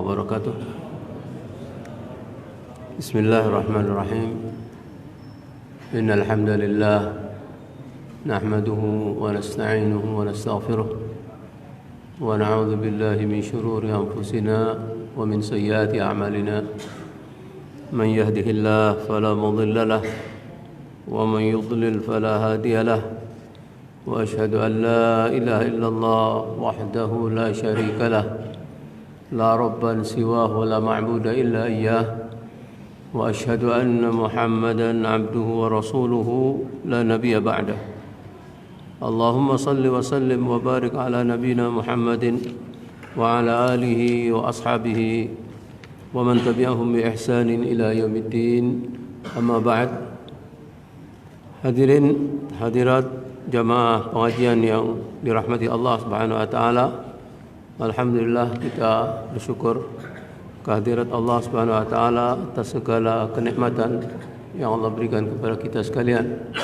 wabarakatuh. Bismillahirrahmanirrahim. Innal hamdalillah nahmaduhu wa nasta'inuhu wa nastaghfiruh wa na'udzu billahi min shururi anfusina wa min sayyiati a'malina. Man yahdihillahu fala mudilla lahu wa man yudlil fala hadiya lahu. Wa asyhadu an la ilaha illallah wahdahu la syarika lah. La rabban siwahu wa la ma'buda illa iyyah. Wa asyhadu anna Muhammadan abduhu wa rasuluhu la nabiyya ba'dah. Allahumma salli wa sallim wa barik ala nabiyyina Muhammadin wa ala alihi wa ashabihi wa man tabi'ahum bi ihsanin ila yaumiddin. Amma ba'd. Hadirin hadirat jamaah pengajian yang dirahmati Allah Subhanahu wa taala. Alhamdulillah, kita bersyukur kehadirat Allah Subhanahu wa taala atas segala kenikmatan yang Allah berikan kepada kita sekalian.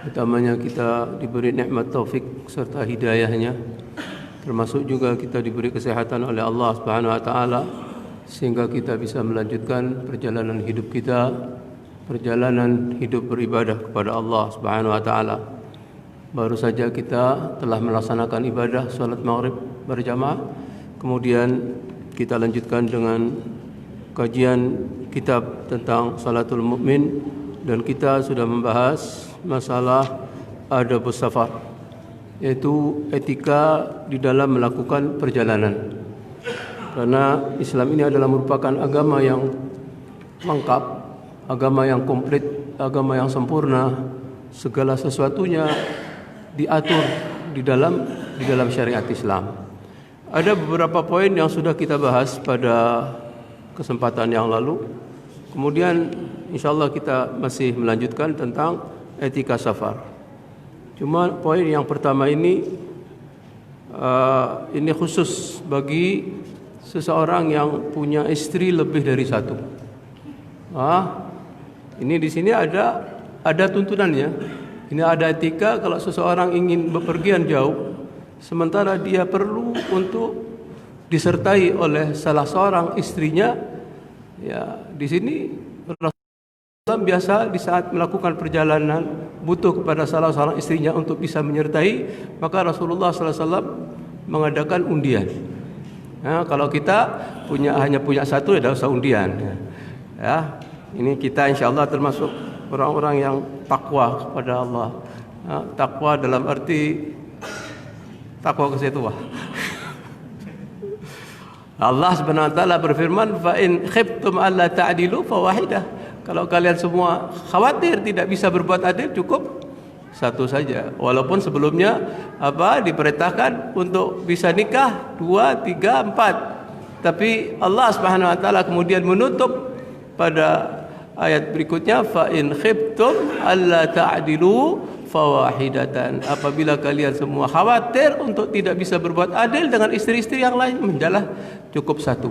Utamanya kita diberi nikmat taufik serta hidayahnya, termasuk juga kita diberi kesehatan oleh Allah Subhanahu wa taala sehingga kita bisa melanjutkan perjalanan hidup kita, perjalanan hidup beribadah kepada Allah Subhanahu wa taala. Baru saja kita telah melaksanakan ibadah salat maghrib berjamaah. Kemudian kita lanjutkan dengan kajian kitab tentang salatul mukmin, dan kita sudah membahas masalah adabus safar, yaitu etika di dalam melakukan perjalanan. Karena Islam ini adalah merupakan agama yang lengkap, agama yang komplit, agama yang sempurna. Segala sesuatunya diatur di dalam syariat Islam. Ada beberapa poin yang sudah kita bahas pada kesempatan yang lalu. Kemudian insyaallah kita masih melanjutkan tentang etika safar. Cuma poin yang pertama ini khusus bagi seseorang yang punya istri lebih dari satu. Ini di sini ada tuntunannya. Ini ada etika kalau seseorang ingin bepergian jauh, sementara dia perlu untuk disertai oleh salah seorang istrinya. Ya, di sini Rasulullah biasa di saat melakukan perjalanan butuh kepada salah seorang istrinya untuk bisa menyertai, maka Rasulullah SAW mengadakan undian. Nah, kalau kita hanya punya satu, ya tidak usah undian. Ya, ini kita insyaallah termasuk orang-orang yang takwa kepada Allah. Takwa dalam arti takwa kesetuah. Allah Subhanahu wa taala berfirman, "Fa in khiftum alla ta'dilu fawahidah." Kalau kalian semua khawatir tidak bisa berbuat adil, cukup satu saja. Walaupun sebelumnya diperintahkan untuk bisa nikah 2, 3, 4. Tapi Allah Subhanahu wa taala kemudian menutup pada ayat berikutnya, fa in khiftum alla ta'dilu fawahidatan. Apabila kalian semua khawatir untuk tidak bisa berbuat adil dengan istri-istri yang lain, menjalah cukup satu.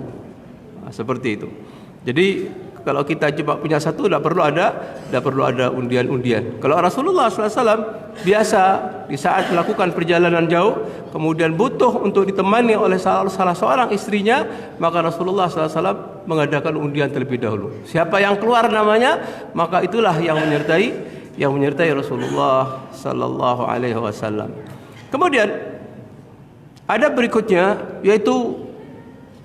Seperti itu. Jadi kalau kita cuma punya satu, tidak perlu ada undian-undian. Kalau Rasulullah SAW biasa di saat melakukan perjalanan jauh, kemudian butuh untuk ditemani oleh salah seorang istrinya, maka Rasulullah SAW mengadakan undian terlebih dahulu. Siapa yang keluar namanya, maka itulah yang menyertai Rasulullah Sallallahu Alaihi Wasallam. Kemudian ada berikutnya, yaitu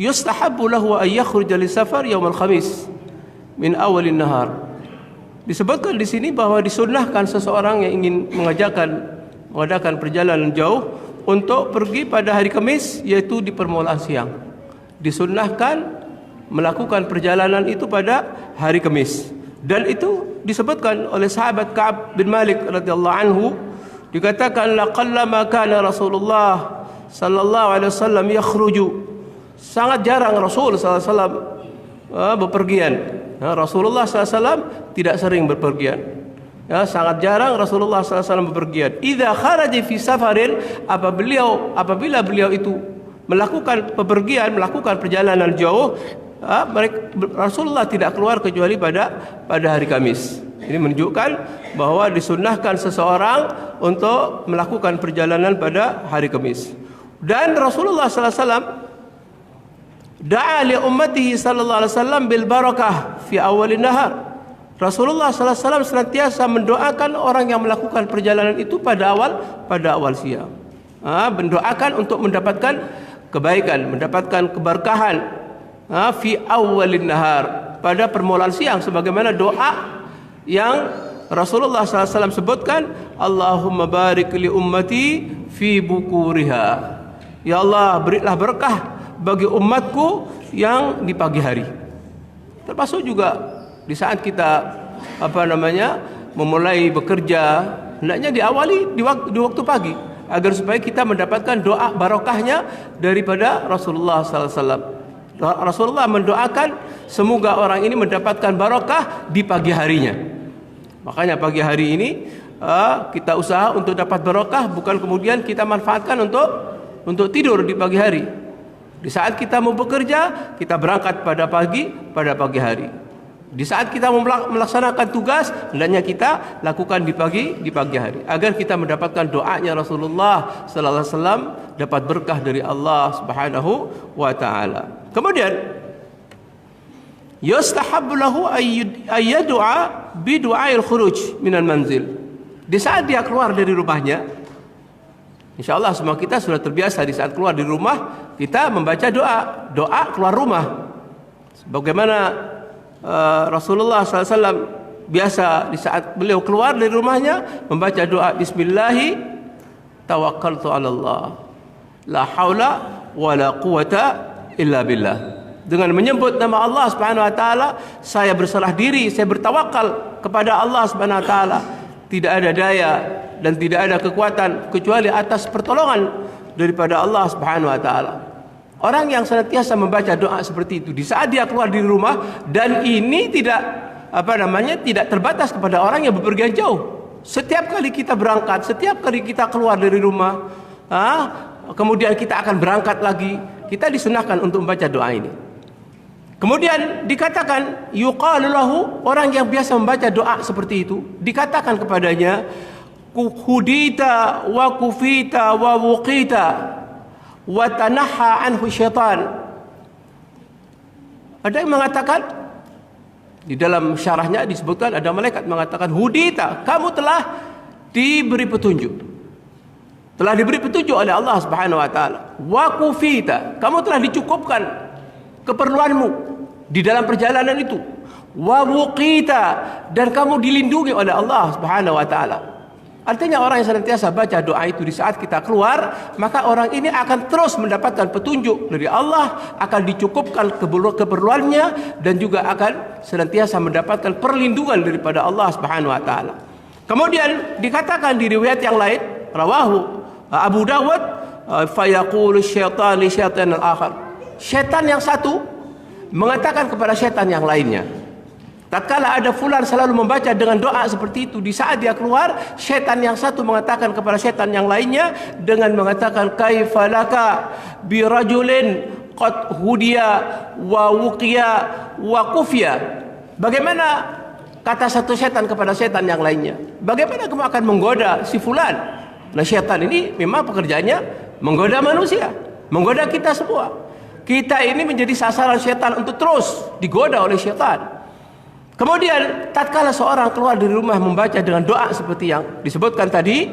yustahabbu lahu an yakhruja li safar yaumul khamis min awalin nahar. Disebutkan di sini bahwa disunnahkan seseorang yang ingin mengadakan perjalanan jauh untuk pergi pada hari Kamis, yaitu di permulaan siang. Disunnahkan melakukan perjalanan itu pada hari Kamis. Dan itu disebutkan oleh sahabat Ka'ab bin Malik radhiyallahu anhu, dikatakan laqallama kana Rasulullah sallallahu alaihi wasallam yakhruju. Sangat jarang Rasul sallallahu alaihi wasallam bepergian. Rasulullah SAW tidak sering berpergian. Sangat jarang Rasulullah SAW berpergian. Idza kharaja fi safarin, apabila beliau itu melakukan bepergian, melakukan perjalanan jauh, Rasulullah tidak keluar kecuali pada hari Kamis. Ini menunjukkan bahwa disunnahkan seseorang untuk melakukan perjalanan pada hari Kamis. Dan Rasulullah SAW da'a li ummatihi sallallahu alaihi wasallam bil barakah fi awalin nahar. Rasulullah sallallahu alaihi wasallam senantiasa mendoakan orang yang melakukan perjalanan itu pada awal siang. Mendoakan untuk mendapatkan kebaikan, mendapatkan keberkahan fi awalin nahar, pada permulaan siang, sebagaimana doa yang Rasulullah SAW sebutkan, Allahumma barik li ummati fi bukuriha. Ya Allah, berilah berkah bagi umatku yang di pagi hari. Termasuk juga di saat kita memulai bekerja, hendaknya diawali di waktu pagi, agar supaya kita mendapatkan doa barokahnya daripada Rasulullah SAW. Rasulullah mendoakan semoga orang ini mendapatkan barokah di pagi harinya. Makanya pagi hari ini kita usaha untuk dapat barokah, bukan kemudian kita manfaatkan untuk tidur di pagi hari. Di saat kita mau bekerja, kita berangkat pada pagi hari. Di saat kita melaksanakan tugas, hendaknya kita lakukan di pagi hari, agar kita mendapatkan doanya Rasulullah sallallahu alaihi wasallam, dapat berkah dari Allah Subhanahu wa taala. Kemudian yustahabbu lahu ayyad'a bi du'ail khuruj minal manzil. Di saat dia keluar dari rumahnya, insyaallah semua kita sudah terbiasa di saat keluar dari rumah kita membaca doa keluar rumah. Bagaimana Rasulullah SAW biasa di saat beliau keluar dari rumahnya membaca doa Bismillahi tawakkaltu 'ala Allah la haula wala quwata illa billah. Dengan menyebut nama Allah Subhanahu wa taala, saya berserah diri, saya bertawakal kepada Allah Subhanahu wa taala. Tidak ada daya dan tidak ada kekuatan kecuali atas pertolongan daripada Allah Subhanahu wa taala. Orang yang senantiasa membaca doa seperti itu di saat dia keluar dari rumah, dan ini tidak terbatas kepada orang yang bepergian jauh. Setiap kali kita berangkat, setiap kali kita keluar dari rumah, kemudian kita akan berangkat lagi, kita disunahkan untuk membaca doa ini. Kemudian dikatakan yuqalu lahu, orang yang biasa membaca doa seperti itu dikatakan kepadanya, hudita wa kufita wa wuqita wa tanaha anhu syaitan. Ada yang mengatakan, di dalam syarahnya disebutkan, ada malaikat mengatakan, hudita, kamu telah diberi petunjuk, telah diberi petunjuk oleh Allah Subhanahu wa taala. Wa kufita, kamu telah dicukupkan keperluanmu di dalam perjalanan itu. Wa wuqita, dan kamu dilindungi oleh Allah Subhanahu wa taala. Artinya orang yang senantiasa baca doa itu di saat kita keluar, maka orang ini akan terus mendapatkan petunjuk dari Allah, akan dicukupkan keperluannya, dan juga akan senantiasa mendapatkan perlindungan daripada Allah Subhanahu wa taala. Kemudian dikatakan di riwayat yang lain, rawahu Abu Dawud, fayaqulu syaitan li syaitan al-akhar. Syaitan yang satu mengatakan kepada syaitan yang lainnya. Tatkala ada fulan selalu membaca dengan doa seperti itu, di saat dia keluar, syaitan yang satu mengatakan kepada syaitan yang lainnya dengan mengatakan, kaifalaka bi rajulin qad hudiya wa wuqiya wa kufiya. Bagaimana, kata satu syaitan kepada syaitan yang lainnya, bagaimana kamu akan menggoda si fulan? Nah, syaitan ini memang pekerjaannya menggoda manusia, menggoda kita semua. Kita ini menjadi sasaran syaitan untuk terus digoda oleh syaitan. Kemudian tatkala seorang keluar dari rumah membaca dengan doa seperti yang disebutkan tadi,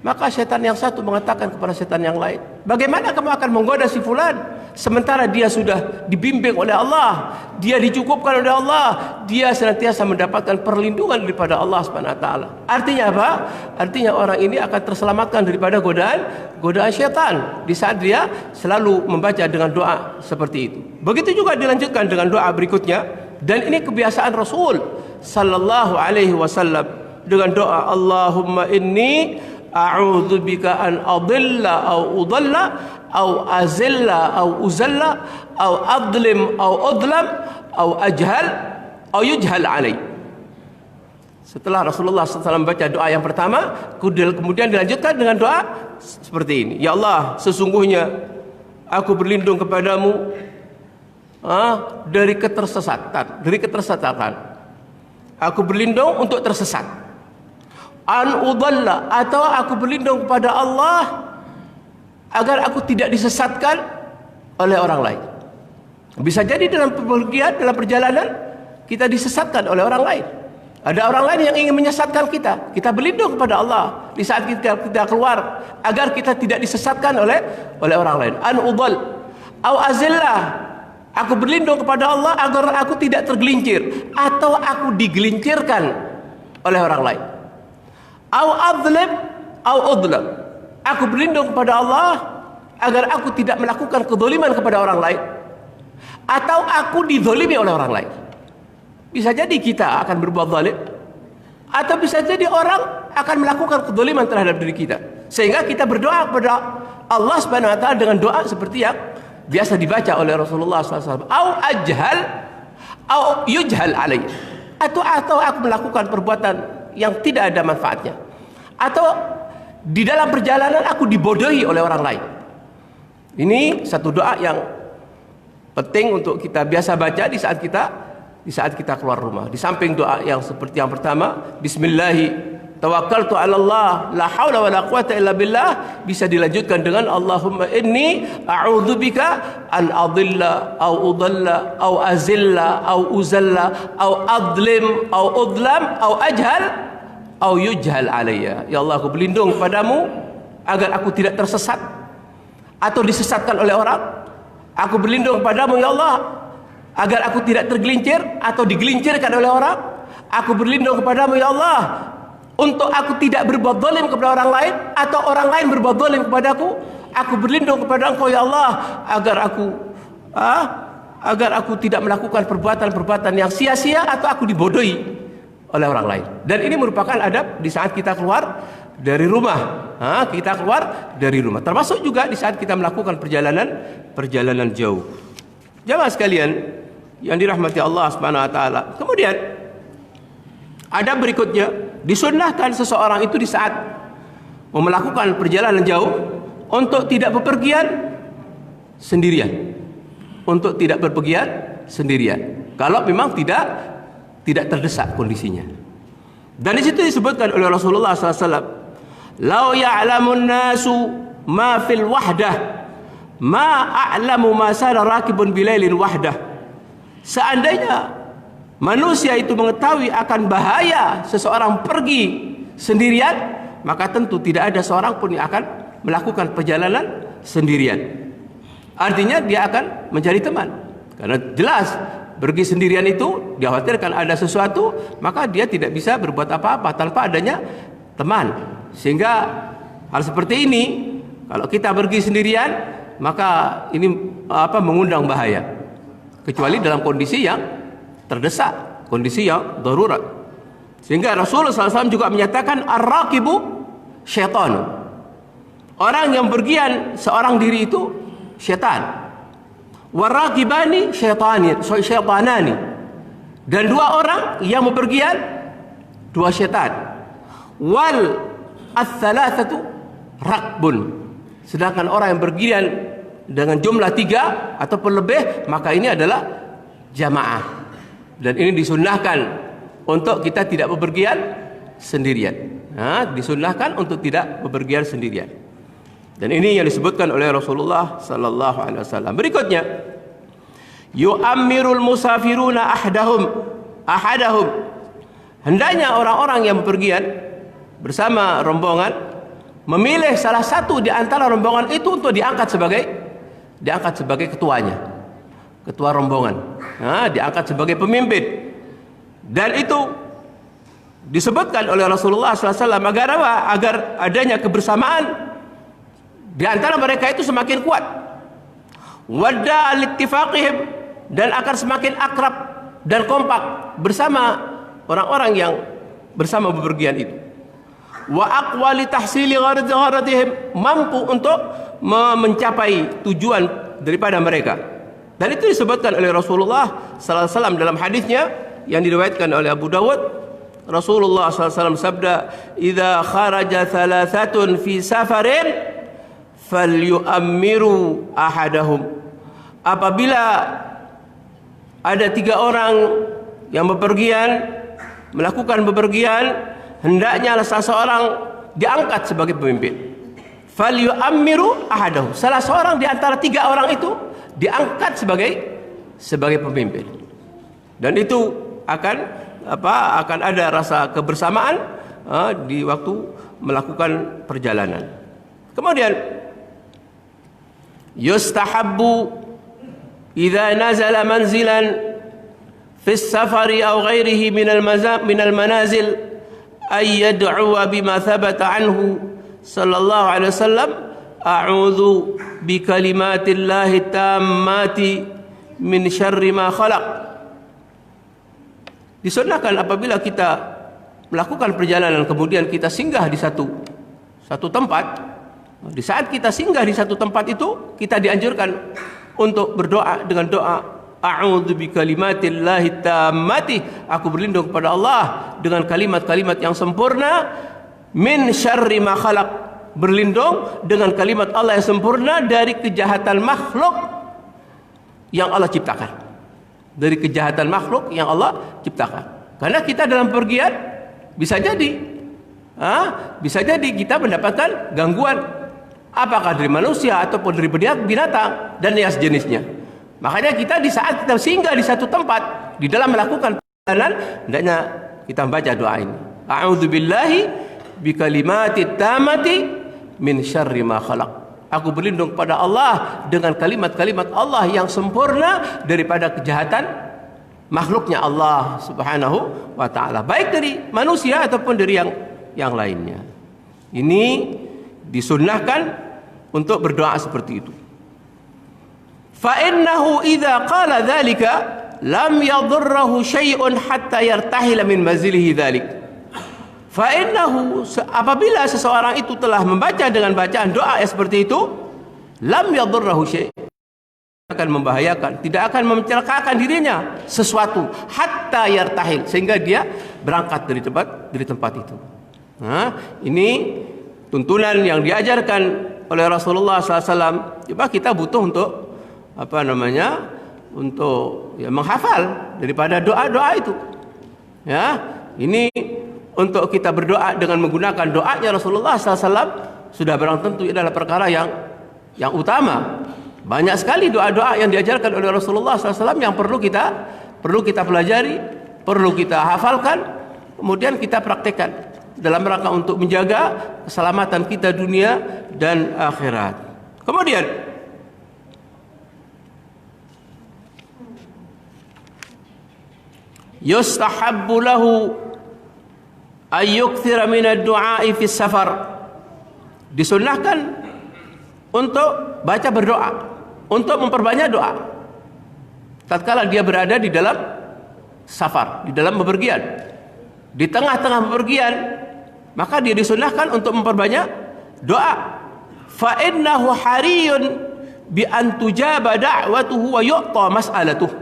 maka syaitan yang satu mengatakan kepada syaitan yang lain, bagaimana kamu akan menggoda si fulan sementara dia sudah dibimbing oleh Allah, dia dicukupkan oleh Allah, dia senantiasa mendapatkan perlindungan daripada Allah Subhanahu wa taala. Artinya apa? Artinya orang ini akan terselamatkan daripada godaan syaitan di saat dia selalu membaca dengan doa seperti itu. Begitu juga dilanjutkan dengan doa berikutnya, dan ini kebiasaan Rasul sallallahu alaihi wasallam, dengan doa Allahumma inni a'udzubika an adilla au udalla au azilla au uzalla au adlim au udlam au ajhal au yujhal alai. Setelah Rasulullah SAW baca doa yang pertama, kemudian dilanjutkan dengan doa seperti ini, ya Allah, sesungguhnya aku berlindung kepadamu dari ketersesatan. Aku berlindung untuk tersesat. An udalla, atau aku berlindung kepada Allah agar aku tidak disesatkan oleh orang lain. Bisa jadi dalam pergian, dalam perjalanan kita disesatkan oleh orang lain. Ada orang lain yang ingin menyesatkan kita. Kita berlindung kepada Allah di saat kita keluar agar kita tidak disesatkan oleh orang lain. An udal au azillah. Aku berlindung kepada Allah agar aku tidak tergelincir atau aku digelincirkan oleh orang lain. Au adlim au udlam. Aku berlindung kepada Allah agar aku tidak melakukan kezaliman kepada orang lain atau aku dizalimi oleh orang lain. Bisa jadi kita akan berbuat zalim, atau bisa jadi orang akan melakukan kezaliman terhadap diri kita. Sehingga kita berdoa kepada Allah Subhanahu wa taala dengan doa seperti yang biasa dibaca oleh Rasulullah SAW. Au ajhal au yujhal alai. Atau aku melakukan perbuatan yang tidak ada manfaatnya. Atau di dalam perjalanan aku dibodohi oleh orang lain. Ini satu doa yang penting untuk kita biasa baca di saat kita keluar rumah. Di samping doa yang seperti yang pertama, Bismillahi tawakkaltu 'ala Allah, la haula wala quwata illa billah, bisa dilanjutkan dengan Allahumma inni a'udzubika an adilla au udalla au azilla au uzalla au adlim au udlam au ajhal au yujhal alayya. Ya Allah, aku berlindung kepadamu agar aku tidak tersesat atau disesatkan oleh orang. Aku berlindung kepadamu ya Allah agar aku tidak tergelincir atau digelincirkan oleh orang. Aku berlindung kepadamu ya Allah untuk aku tidak berbuat zalim kepada orang lain atau orang lain berbuat zalim kepadaku. Aku berlindung kepada Engkau ya Allah agar aku tidak melakukan perbuatan-perbuatan yang sia-sia atau aku dibodohi oleh orang lain. Dan ini merupakan adab di saat kita keluar dari rumah. Kita keluar dari rumah. Termasuk juga di saat kita melakukan perjalanan jauh. Jamaah sekalian yang dirahmati Allah Subhanahu wa taala. Kemudian ada berikutnya, disunnahkan seseorang itu di saat melakukan perjalanan jauh untuk tidak bepergian sendirian. Untuk tidak berpergian sendirian. Kalau memang tidak terdesak kondisinya. Dan di situ disebutkan oleh Rasulullah SAW, "Lau ya'lamun nasu ma fil wahdah, ma a'lamu ma sara rakibun bilailin wahdah." Seandainya manusia itu mengetahui akan bahaya seseorang pergi sendirian, maka tentu tidak ada seorang pun yang akan melakukan perjalanan sendirian. Artinya dia akan mencari teman. Karena jelas pergi sendirian itu dikhawatirkan ada sesuatu, maka dia tidak bisa berbuat apa-apa tanpa adanya teman. Sehingga hal seperti ini kalau kita pergi sendirian, maka ini mengundang bahaya. Kecuali dalam kondisi yang terdesak, kondisi yang darurat. Sehingga Rasulullah SAW juga menyatakan ar-raqibu syaitan. Orang yang berpergian seorang diri itu syaitan. Waraqibani syaitanani. Dan dua orang yang bepergian dua syaitan. Wal ats-tsalatsatu raqbun. Sedangkan orang yang berpergian dengan jumlah 3 ataupun lebih, maka ini adalah jamaah. Dan ini disunnahkan untuk kita tidak bepergian sendirian. Disunnahkan untuk tidak bepergian sendirian. Dan ini yang disebutkan oleh Rasulullah sallallahu alaihi wasallam. Berikutnya, yu'ammirul musafiruna ahadahum. Hendaknya orang-orang yang bepergian bersama rombongan memilih salah satu di antara rombongan itu untuk diangkat sebagai ketuanya, ketua rombongan. Diangkat sebagai pemimpin. Dan itu disebutkan oleh Rasulullah SAW agar adanya kebersamaan di antara mereka itu semakin kuat. Wadda al-ittifaqihim, dan akan semakin akrab dan kompak bersama orang-orang yang bersama bepergian itu. Wa aqwa li tahsili gharadihim, mampu untuk mencapai tujuan daripada mereka. Dan itu disebutkan oleh Rasulullah sallallahu alaihi wasallam dalam hadisnya yang diriwayatkan oleh Abu Dawud. Rasulullah sallallahu alaihi wasallam sabda, "Idza kharaja thalathatun fi safarin falyu'ammiru ahadahum." Apabila ada 3 orang yang melakukan bepergian, hendaknya salah seorang diangkat sebagai pemimpin. Falyu'ammiru ahadahum. Salah seorang di antara 3 orang itu diangkat sebagai sebagai pemimpin. Dan itu akan ada rasa kebersamaan di waktu melakukan perjalanan. Kemudian yustahabbu idza nazala manzilan fi as-safari aw ghairihi min al-manazil ay yad'u bima thabata anhu sallallahu alaihi wasallam, a'udzu bi kalimatillahi tammati min syarri ma khalaq. Disunnahkan apabila kita melakukan perjalanan kemudian kita singgah di satu tempat, di saat kita singgah di satu tempat itu kita dianjurkan untuk berdoa dengan doa a'udzu bikalimatillahi tammati, aku berlindung kepada Allah dengan kalimat-kalimat yang sempurna, min syarri ma khalaq, berlindung dengan kalimat Allah yang sempurna dari kejahatan makhluk yang Allah ciptakan. Dari kejahatan makhluk yang Allah ciptakan. Karena kita dalam pergian bisa jadi kita mendapatkan gangguan, apakah dari manusia ataupun dari binatang dan yang sejenisnya. Makanya kita di saat kita singgah di satu tempat di dalam melakukan perjalanan, hendaknya kita membaca doa ini. A'udzubillahi bikalimatit tammati min syarri ma khalaq. Aku berlindung kepada Allah dengan kalimat-kalimat Allah yang sempurna daripada kejahatan makhluknya Allah Subhanahu wa ta'ala, baik dari manusia ataupun dari yang lainnya. Ini disunnahkan untuk berdoa seperti itu. Fa innahu idza qala dzalika lam yadurruhu syai'un hatta yartahila min manzilihi dzalik. Fa innahu, apabila seseorang itu telah membaca dengan bacaan doa seperti itu, lam yadurruhu syai', akan membahayakan, tidak akan mencelakakan dirinya sesuatu, hatta yartahil, sehingga dia berangkat dari tempat itu. Nah, ini tuntunan yang diajarkan oleh Rasulullah SAW. Coba kita butuh untuk untuk menghafal daripada doa-doa itu. Ya, ini untuk kita berdoa dengan menggunakan doanya Rasulullah SAW sudah barang tentu adalah perkara yang utama. Banyak sekali doa-doa yang diajarkan oleh Rasulullah SAW yang perlu kita pelajari, perlu kita hafalkan, kemudian kita praktekkan dalam rangka untuk menjaga keselamatan kita dunia dan akhirat. Kemudian yustahabbu lahu ayyukthira minad du'a'i fis safar. Disunnahkan untuk baca berdoa, untuk memperbanyak doa tatkala dia berada di dalam safar, di dalam bepergian, di tengah-tengah bepergian, maka dia disunnahkan untuk memperbanyak doa. Fa innahu hariyun bi an tujaba da'watuhu wa yu'ta mas'alatuhu.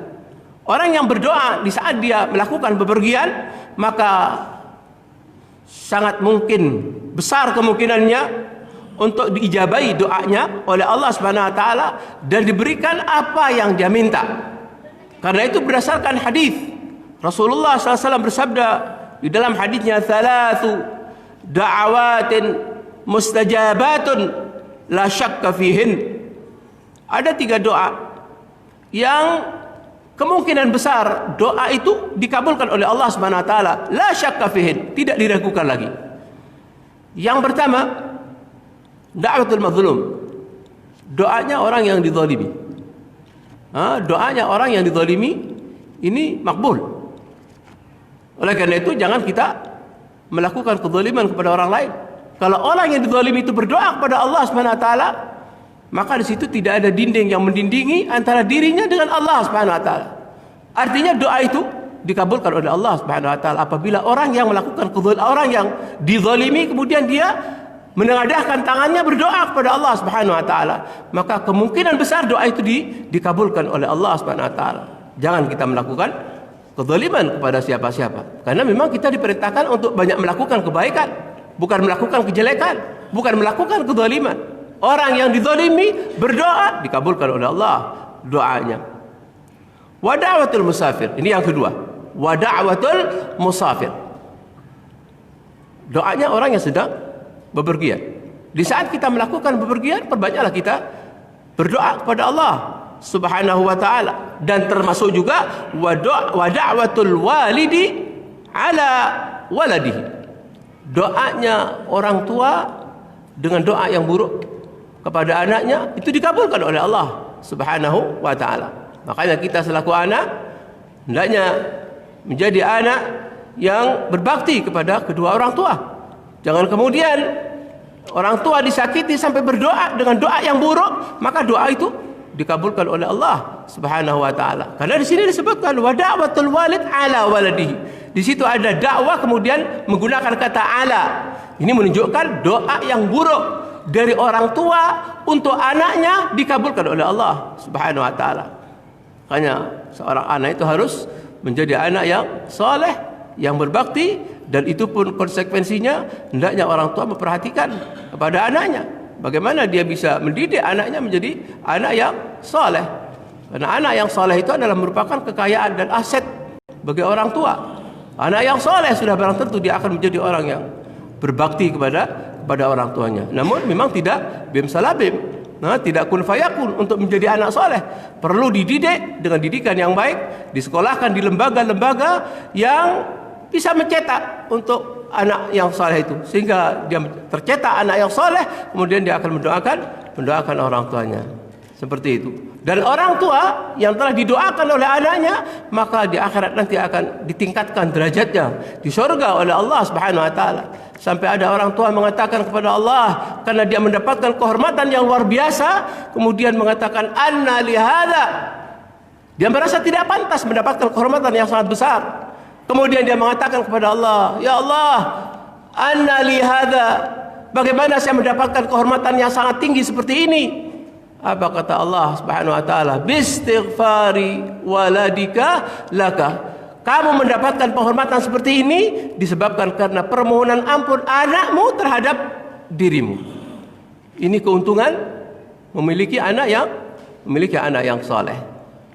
Orang yang berdoa di saat dia melakukan bepergian, maka sangat mungkin, besar kemungkinannya untuk diijabahi doanya oleh Allah Subhanahu wa taala dan diberikan apa yang dia minta. Karena itu berdasarkan hadis Rasulullah SAW bersabda di dalam hadisnya, "Thalathu da'awatin mustajabatun la syakka fihin." Ada 3 doa yang kemungkinan besar doa itu dikabulkan oleh Allah Subhanahu wa taala, la syakka fihin, tidak diragukan lagi. Yang pertama, da'watul mazlum, doanya orang yang dizalimi. Doanya orang yang dizalimi ini makbul. Oleh karena itu jangan kita melakukan kezaliman kepada orang lain. Kalau orang yang dizalimi itu berdoa kepada Allah Subhanahu wa taala, maka di situ tidak ada dinding yang mendindingi antara dirinya dengan Allah Subhanahu wa taala. Artinya doa itu dikabulkan oleh Allah Subhanahu wa taala apabila orang yang melakukan orang yang dizalimi kemudian dia menengadahkan tangannya berdoa kepada Allah Subhanahu wa taala, maka kemungkinan besar doa itu dikabulkan oleh Allah Subhanahu wa taala. Jangan kita melakukan kezaliman kepada siapa-siapa, karena memang kita diperintahkan untuk banyak melakukan kebaikan, bukan melakukan kejelekan, bukan melakukan kezaliman. Orang yang dizalimi berdoa dikabulkan oleh Allah doanya. Wa da'watul musafir, ini yang kedua. Wa da'watul musafir, doanya orang yang sedang bepergian. Di saat kita melakukan bepergian, perbanyaklah kita berdoa kepada Allah. Subhanahu wa ta'ala, dan termasuk juga wa da'watul walidi ala waladihi, doanya orang tua dengan doa yang buruk kepada anaknya itu dikabulkan oleh Allah Subhanahu wa ta'ala. Makanya kita selaku anak hendaknya menjadi anak yang berbakti kepada kedua orang tua. Jangan kemudian orang tua disakiti sampai berdoa dengan doa yang buruk, maka doa itu dikabulkan oleh Allah Subhanahu wa ta'ala. Karena di sini disebutkan wa da'watul walid ala waladihi. Di situ ada dakwah kemudian menggunakan kata ala. Ini menunjukkan doa yang buruk dari orang tua untuk anaknya dikabulkan oleh Allah Subhanahu wa ta'ala. Makanya seorang anak itu harus menjadi anak yang saleh, yang berbakti, dan itu pun konsekuensinya hendaknya orang tua memperhatikan kepada anaknya. Bagaimana dia bisa mendidik anaknya menjadi anak yang saleh. Karena anak yang saleh itu adalah merupakan kekayaan dan aset bagi orang tua. Anak yang saleh sudah barang tentu dia akan menjadi orang yang berbakti kepada orang tuanya. Namun memang tidak bim salabim, tidak kun fayakun untuk menjadi anak saleh. Perlu dididik dengan didikan yang baik, disekolahkan di lembaga-lembaga yang bisa mencetak untuk anak yang saleh itu, sehingga dia tercetak anak yang saleh, kemudian dia akan mendoakan orang tuanya. Seperti itu. Dan orang tua yang telah didoakan oleh anaknya, maka di akhirat nanti akan ditingkatkan derajatnya di surga oleh Allah Subhanahu wa taala. Sampai ada orang tua mengatakan kepada Allah karena dia mendapatkan kehormatan yang luar biasa, kemudian mengatakan anna li hadza. Dia merasa tidak pantas mendapatkan kehormatan yang sangat besar. Kemudian dia mengatakan kepada Allah, ya Allah, anna li hadza, bagaimana saya mendapatkan kehormatan yang sangat tinggi seperti ini? Apa kata Allah Subhanahu wa taala? Bistighfari waladika laka. Kamu mendapatkan penghormatan seperti ini disebabkan karena permohonan ampun anakmu terhadap dirimu. Ini keuntungan memiliki anak yang saleh.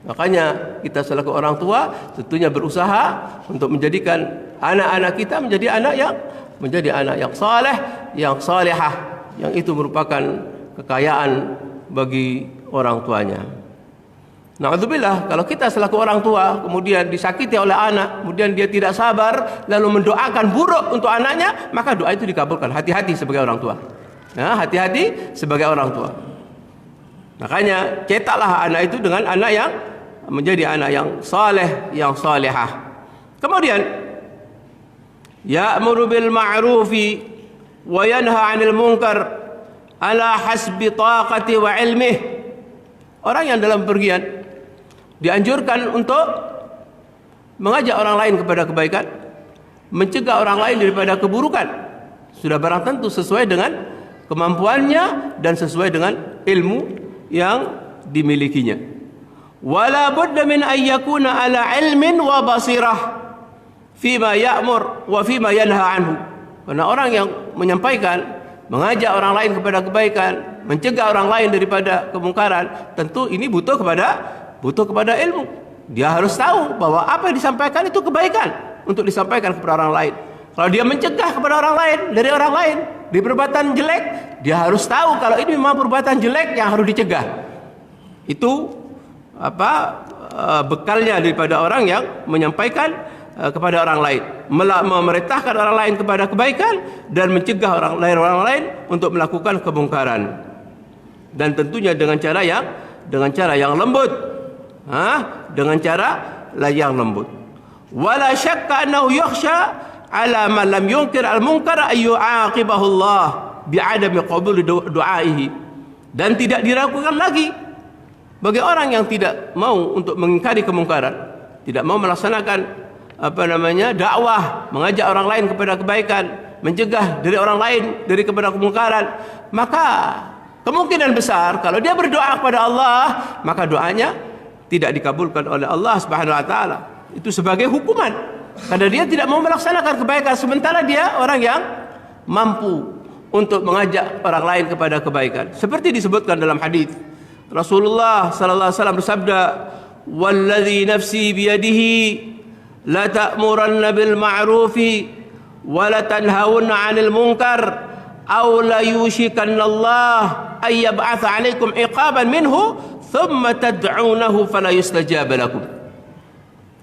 Makanya kita selaku orang tua tentunya berusaha untuk menjadikan anak-anak kita menjadi anak yang saleh, yang salihah, yang itu merupakan kekayaan bagi orang tuanya. Na'udzubillah, kalau kita selaku orang tua kemudian disakiti oleh anak, kemudian dia tidak sabar lalu mendoakan buruk untuk anaknya, maka doa itu dikabulkan. Hati-hati sebagai orang tua. Hati-hati sebagai orang tua. Makanya cetaklah anak itu dengan anak yang menjadi anak yang saleh, yang salihah. Kemudian ya'muru bil ma'rufi wa yanha 'anil munkar ala hasbi taqati wa ilmih. Orang yang dalam pergian dianjurkan untuk mengajak orang lain kepada kebaikan, mencegah orang lain daripada keburukan. Sudah barang tentu sesuai dengan kemampuannya dan sesuai dengan ilmu yang dimilikinya. Wala budda min an yakuna ala ilmin wa basirah fima ya'mur wa fima yanha anhu. Karena orang yang menyampaikan, mengajak orang lain kepada kebaikan, mencegah orang lain daripada kemungkaran, tentu ini butuh kepada ilmu. Dia harus tahu bahwa apa yang disampaikan itu kebaikan untuk disampaikan kepada orang lain. Kalau dia mencegah kepada orang lain dari orang lain di perbuatan jelek, dia harus tahu kalau ini memang perbuatan jelek yang harus dicegah. Itu bekalnya daripada orang yang menyampaikan kepada orang lain, memerintahkan orang lain kepada kebaikan dan mencegah orang lain untuk melakukan kemungkaran, dan tentunya dengan cara yang lembut, dengan cara yang lembut. Wala syakka annahu yakhsha ala man lam yunkir al munkar ay yu'aqibahu Allah bi'adami qabul du'aihi. Dan tidak diragukan lagi bagi orang yang tidak mau untuk mengingkari kemungkaran, tidak mau melaksanakan dakwah, mengajak orang lain kepada kebaikan, mencegah dari orang lain dari kepada kemungkaran, maka kemungkinan besar kalau dia berdoa kepada Allah, maka doanya tidak dikabulkan oleh Allah Subhanahu wa taala. Itu sebagai hukuman karena dia tidak mau melaksanakan kebaikan, sementara dia orang yang mampu untuk mengajak orang lain kepada kebaikan. Seperti disebutkan dalam hadis Rasulullah sallallahu alaihi wasallam bersabda, "Wallazi nafsi biyadihi la ta'muranna bil ma'rufi wa la tanhawunna 'anil munkar aw la yushikanna Allah ay yab'atha 'alaikum iqaban minhu thumma tad'unahu fala yustajab lakum.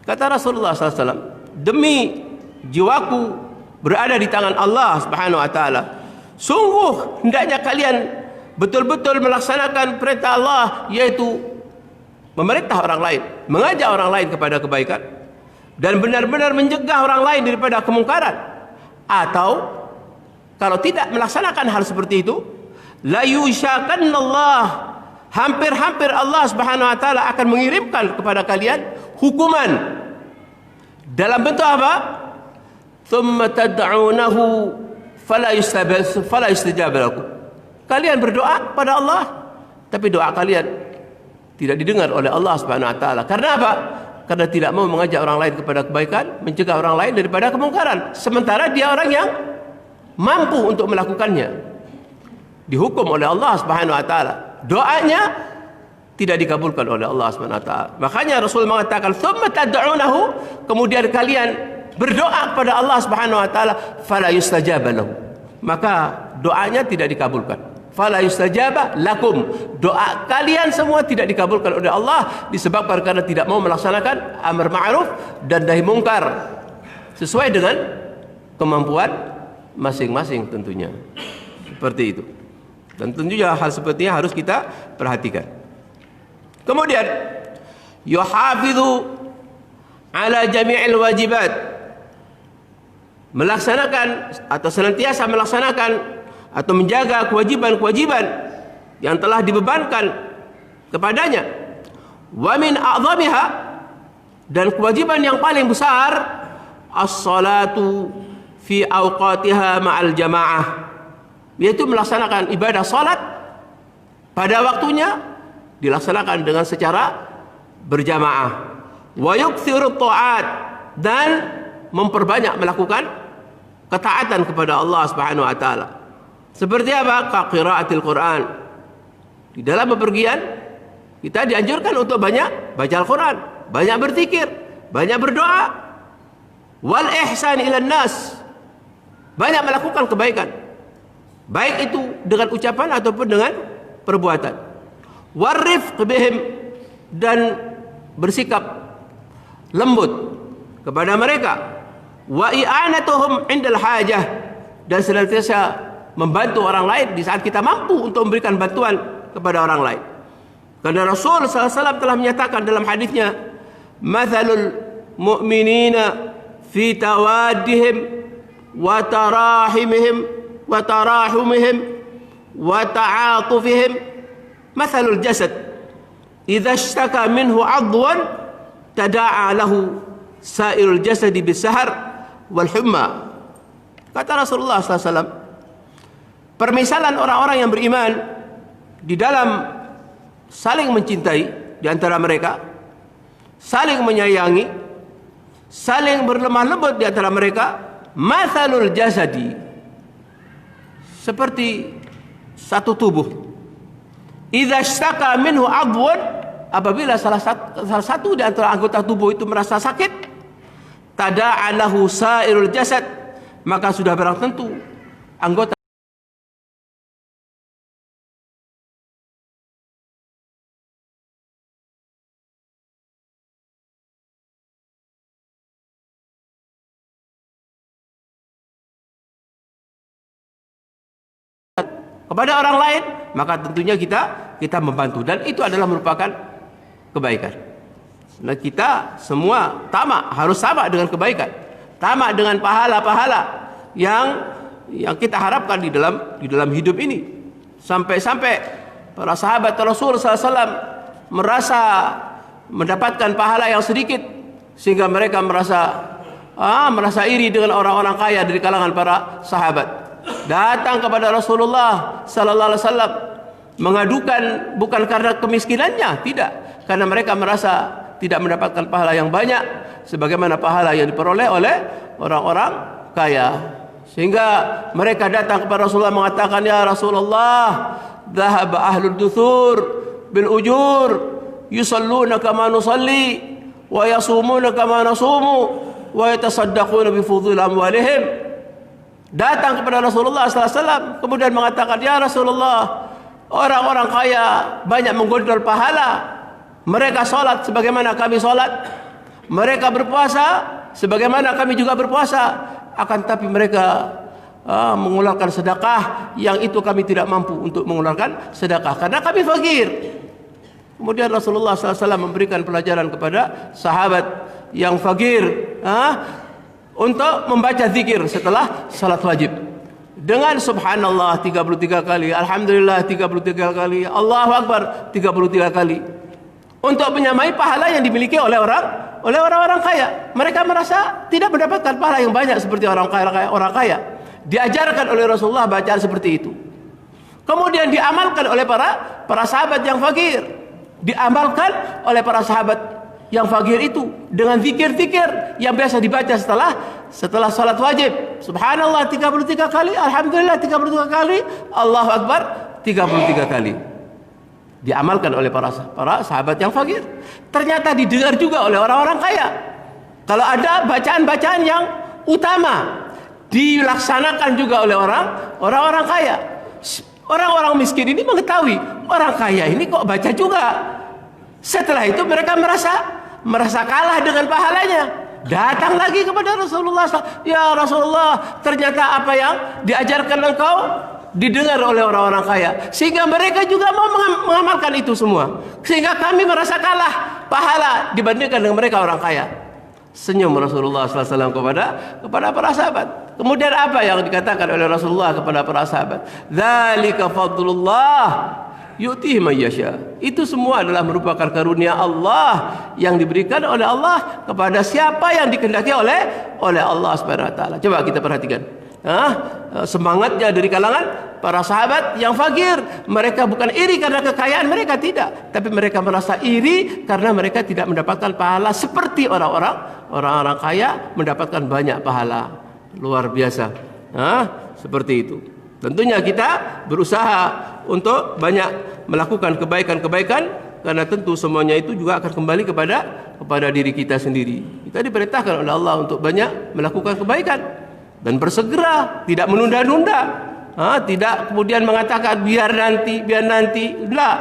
Kata Rasulullah SAW, demi jiwaku berada di tangan Allah Subhanahu wa taala, sungguh hendaknya kalian betul-betul melaksanakan perintah Allah, yaitu memerintah orang lain, mengajak orang lain kepada kebaikan, dan benar-benar mencegah orang lain daripada kemungkaran. Atau kalau tidak melaksanakan hal seperti itu, la yushakanna Allah, hampir-hampir Allah Subhanahu wa taala akan mengirimkan kepada kalian hukuman dalam bentuk apa? Thumma tad'unahu fala yustajab lakum. Kalian berdoa pada Allah, tapi doa kalian tidak didengar oleh Allah Subhanahu wa taala. Karena apa? Karena tidak mau mengajak orang lain kepada kebaikan, mencegah orang lain daripada kemungkaran, sementara dia orang yang mampu untuk melakukannya. Dihukum oleh Allah Subhanahu wa taala. Doanya tidak dikabulkan oleh Allah Subhanahu wa taala. Makanya Rasul mengatakan, "Tsumma tad'unahu", kemudian kalian berdoa kepada Allah Subhanahu wa taala, "Fala yustajab lahu", maka doanya tidak dikabulkan. "Fala yustajab lakum", doa kalian semua tidak dikabulkan oleh Allah disebabkan karena tidak mau melaksanakan amar ma'ruf dan nahi mungkar sesuai dengan kemampuan masing-masing tentunya. Seperti itu. Dan tentunya hal sepertinya harus kita perhatikan. Kemudian yuhafidhu ala jami'il wajibat, melaksanakan atau senantiasa melaksanakan atau menjaga kewajiban-kewajiban yang telah dibebankan kepadanya. Wa min a'zamiha, dan kewajiban yang paling besar, as-salatu fi awqatiha ma'al jamaah, yaitu melaksanakan ibadah salat pada waktunya, dilaksanakan dengan secara berjamaah. Wa yukthiru ta'at, dan memperbanyak melakukan ketaatan kepada Allah Subhanahu wa taala. Seperti apa? Ka qiraatil Quran. Di dalam bepergian kita dianjurkan untuk banyak baca Al-Quran, banyak berzikir, banyak berdoa. Wal ihsan ilan nas, banyak melakukan kebaikan, baik itu dengan ucapan ataupun dengan perbuatan. Warifq bihim, dan bersikap lembut kepada mereka. Wa i'anatuhum indal hajah, dan senantiasa membantu orang lain di saat kita mampu untuk memberikan bantuan kepada orang lain. Karena Rasul SAW telah menyatakan dalam hadisnya, "Mathalul mu'minina fi tawaddihim wa tarahimihim wa tarahumihim wa ta'atufihim mathalul jasad idza ishtaka minhu 'adwan tada'a lahu sa'irul jasadi bis-sahar wal humma." Kata Rasulullah SAW, permisalan orang-orang yang beriman di dalam saling mencintai di antara mereka, saling menyayangi, saling berlemah lembut di antara mereka, mathalul jasadi, seperti satu tubuh. Idza ishtaka minhu 'adwan, apabila salah satu di antara anggota tubuh itu merasa sakit, tada'a lahu sa'irul jasad, maka sudah barang tentu anggota kepada orang lain, maka tentunya kita membantu, dan itu adalah merupakan kebaikan. Nah, kita semua harus sama dengan kebaikan, tamak dengan pahala-pahala yang kita harapkan di dalam hidup ini. Sampai-sampai para sahabat Rasul SAW merasa mendapatkan pahala yang sedikit, sehingga mereka merasa iri dengan orang-orang kaya dari kalangan para sahabat. Datang kepada Rasulullah sallallahu alaihi wasallam mengadukan, bukan karena kemiskinannya, tidak, karena mereka merasa tidak mendapatkan pahala yang banyak sebagaimana pahala yang diperoleh oleh orang-orang kaya. Sehingga mereka datang kepada Rasulullah mengatakan, "Ya Rasulullah, dhahaba ahlud duthur bil ujur, yusalluna kama nusalli wa yasumuna kama nasumu wa yatasaddaquna bi fudhil amwalihim." Datang kepada Rasulullah sallallahu alaihi wasallam kemudian mengatakan, "Ya Rasulullah, Orang-orang kaya banyak menggondol pahala. Mereka sholat sebagaimana kami sholat. Mereka berpuasa sebagaimana kami juga berpuasa. Akan tapi mereka mengeluarkan sedekah yang itu kami tidak mampu untuk mengeluarkan sedekah karena kami fakir. Kemudian Rasulullah SAW memberikan pelajaran kepada sahabat yang fakir untuk membaca zikir setelah salat wajib. Dengan subhanallah 33 kali, alhamdulillah 33 kali, Allahu akbar 33 kali. Untuk menyamai pahala yang dimiliki oleh orang-orang kaya. Mereka merasa tidak mendapatkan pahala yang banyak seperti orang kaya. Diajarkan oleh Rasulullah bacaan seperti itu. Kemudian diamalkan oleh para sahabat yang fakir. Diamalkan oleh para sahabat yang fakir itu dengan zikir-zikir yang biasa dibaca setelah salat wajib. Subhanallah 33 kali, alhamdulillah 33 kali, Allahu akbar 33 kali. Diamalkan oleh para sahabat yang fakir. Ternyata didengar juga oleh orang-orang kaya. Kalau ada bacaan-bacaan yang utama dilaksanakan juga oleh orang-orang kaya. Orang-orang miskin ini mengetahui orang kaya ini kok baca juga. Setelah itu mereka merasa kalah dengan pahalanya. Datang lagi kepada Rasulullah. Ya Rasulullah, ternyata apa yang diajarkan engkau didengar oleh orang-orang kaya, sehingga mereka juga mau mengamalkan itu semua, sehingga kami merasa kalah pahala dibandingkan dengan mereka orang kaya. Senyum Rasulullah SAW kepada para sahabat. Kemudian apa yang dikatakan oleh Rasulullah kepada para sahabat? Dzalika fadlullah yu'tihi man yasha. Itu semua adalah merupakan karunia Allah yang diberikan oleh Allah kepada siapa yang dikehendaki oleh Allah Subhanahu wa taala. Coba kita perhatikan. Semangatnya dari kalangan para sahabat yang fakir. Mereka bukan iri karena kekayaan mereka, tidak, tapi mereka merasa iri karena mereka tidak mendapatkan pahala seperti orang-orang kaya mendapatkan banyak pahala. Luar biasa. Seperti itu. Tentunya kita berusaha untuk banyak melakukan kebaikan-kebaikan, karena tentu semuanya itu juga akan kembali kepada diri kita sendiri. Kita diperintahkan oleh Allah untuk banyak melakukan kebaikan dan bersegera, tidak menunda-nunda, tidak kemudian mengatakan biar nanti, enggak.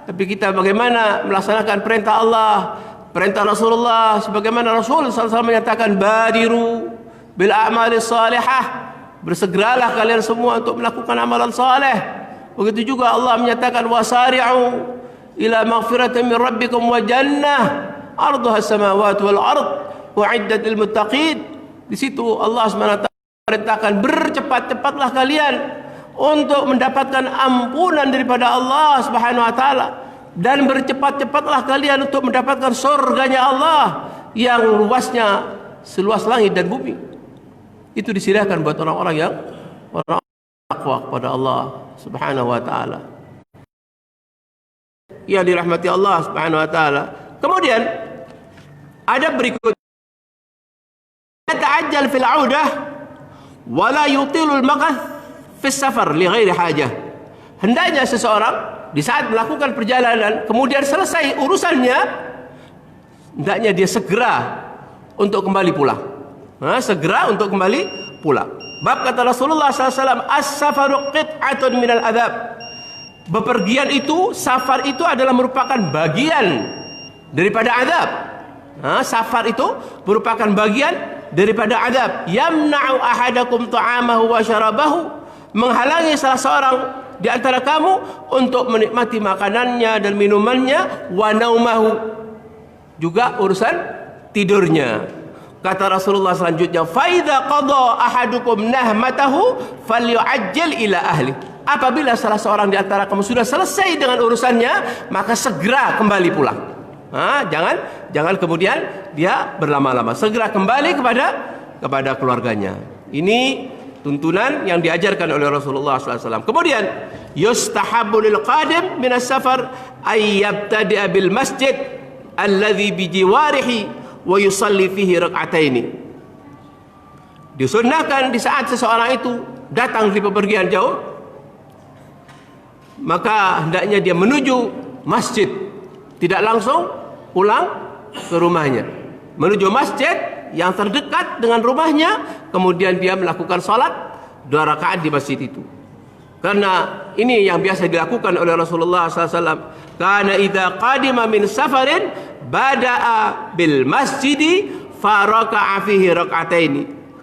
Tapi kita bagaimana melaksanakan perintah Allah, perintah Rasulullah, sebagaimana Rasul SAW menyatakan badiru bil a'mali salihah, bersegeralah kalian semua untuk melakukan amalan saleh. Begitu juga Allah menyatakan wasari'u ila maghfiratin min rabbikum wa jannah arduha as-samawati wal ard u'iddat lil muttaqin. Di situ Allah SWT perintahkan bercepat-cepatlah kalian untuk mendapatkan ampunan daripada Allah Subhanahu wa taala, dan bercepat-cepatlah kalian untuk mendapatkan surganya Allah yang luasnya seluas langit dan bumi. Itu disediakan buat orang-orang yang takwa kepada Allah Subhanahu wa taala. Ya, dirahmati Allah Subhanahu wa taala. Kemudian ada berikut, ta'ajjal fil 'audah wala yutilul maqath fis safar li ghairi hajah. Hendaknya seseorang di saat melakukan perjalanan kemudian selesai urusannya, hendaknya dia segera untuk kembali pulang. Segera untuk kembali pulang. Bab kata Rasulullah SAW, as-safaru qit'atun minal adab. Bepergian itu, safar itu adalah merupakan bagian daripada adab. Safar itu merupakan bagian daripada adab. Yamna'u ahadakum ta'amahu wa syarabahu, menghalangi salah seorang di antara kamu untuk menikmati makanannya dan minumannya, wa naumahu, juga urusan tidurnya. Kata Rasulullah selanjutnya, fa idza qada ahadukum nahmatahu falyu'ajjil ila ahli. Apabila salah seorang di antara kamu sudah selesai dengan urusannya, maka segera kembali pulang. Jangan kemudian dia berlama-lama. Segera kembali kepada keluarganya. Ini tuntunan yang diajarkan oleh Rasulullah SAW. Kemudian yustahabbu lil qadim min as-safar ay yabtadi'a bil masjid alladhi bi jiwarihi wa yusalli fihi rak'ataini. Disunnahkan di saat seseorang itu datang di bepergian jauh, maka hendaknya dia menuju masjid, tidak langsung pulang ke rumahnya, menuju masjid yang terdekat dengan rumahnya, kemudian dia melakukan salat 2 rakaat di masjid itu. Karena ini yang biasa dilakukan oleh Rasulullah SAW. Karena idza qadima min safarin bada'a bil masjidi faraka'a fihi rak'ataini.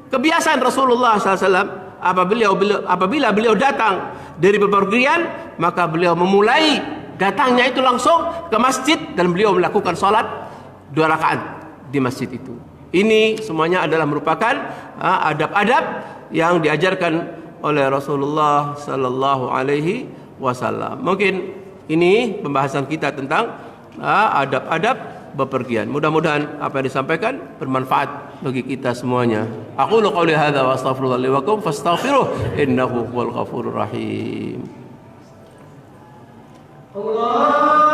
Kebiasaan Rasulullah SAW apabila beliau datang dari bepergian, maka beliau memulai datangnya itu langsung ke masjid dan beliau melakukan salat 2 rakaat di masjid itu. Ini semuanya adalah merupakan adab-adab yang diajarkan oleh Rasulullah sallallahu alaihi wasallam. Mungkin ini pembahasan kita tentang adab-adab bepergian. Mudah-mudahan apa yang disampaikan bermanfaat bagi kita semuanya. Aqulu qouli hadza wa astaghfirullah li wa lakum fastaghfiruh innahu huwal ghafurur rahim. Allah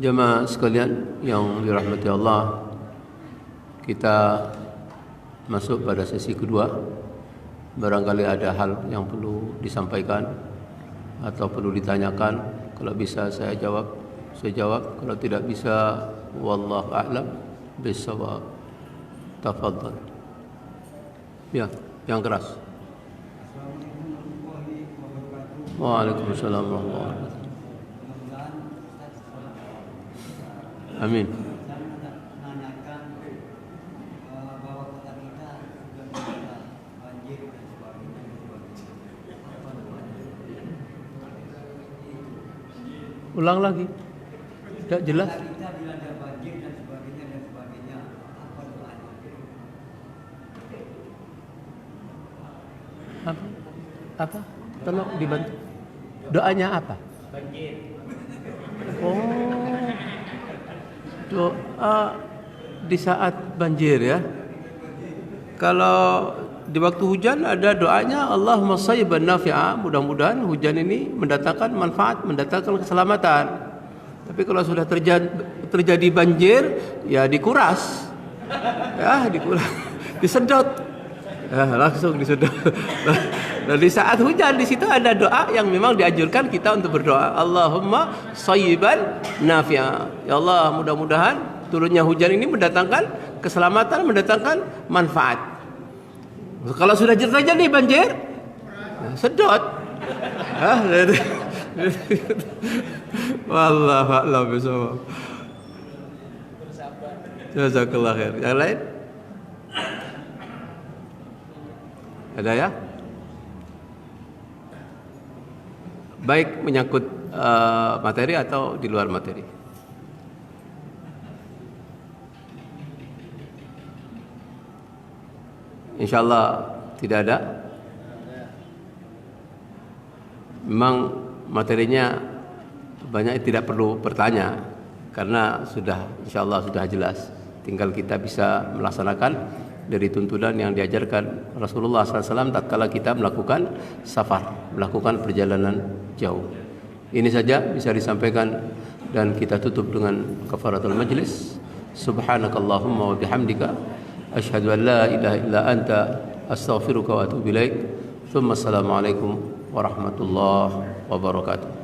Jemaah sekalian yang dirahmati Allah, kita masuk pada sesi kedua barangkali ada hal yang perlu disampaikan atau perlu ditanyakan. Kalau bisa saya jawab. Kalau tidak bisa, wallahu a'lam bissawab. Tafadhal. Ya, yang keras. Waalaikumsalam warahmatullahi wabarakatuh. Amin. Ulang lagi. Tidak jelas. Apa? Tolong dibantu. Doanya apa? Oh, doa di saat banjir ya. Kalau di waktu hujan ada doanya Allahumma sayyiban nafi'a, mudah-mudahan hujan ini mendatangkan manfaat, mendatangkan keselamatan. Tapi kalau sudah terjadi banjir, ya dikuras. Ya, dikuras. Disedot. Ya, langsung disedot. Dan di saat hujan di situ ada doa yang memang dianjurkan kita untuk berdoa. Allahumma sayyiban nafi'a. Ya Allah, mudah-mudahan turunnya hujan ini mendatangkan keselamatan, mendatangkan manfaat. Kalau sudah terjadi banjir, sedot. Wallahu a'lam bishawab. Jazakallah khair. Yang lain? Ada ya? Baik menyangkut materi atau di luar materi. InsyaAllah tidak ada. Memang materinya banyak tidak perlu bertanya karena sudah insyaallah sudah jelas. Tinggal kita bisa melaksanakan dari tuntunan yang diajarkan Rasulullah SAW tatkala kita melakukan safar, melakukan perjalanan jauh. Ini saja bisa disampaikan dan kita tutup dengan kafaratul majlis. Subhanakallahumma wa bihamdika asyhadu an la ilaha illa anta astaghfiruka wa atubu ilaik. Assalamualaikum warahmatullahi wabarakatuh.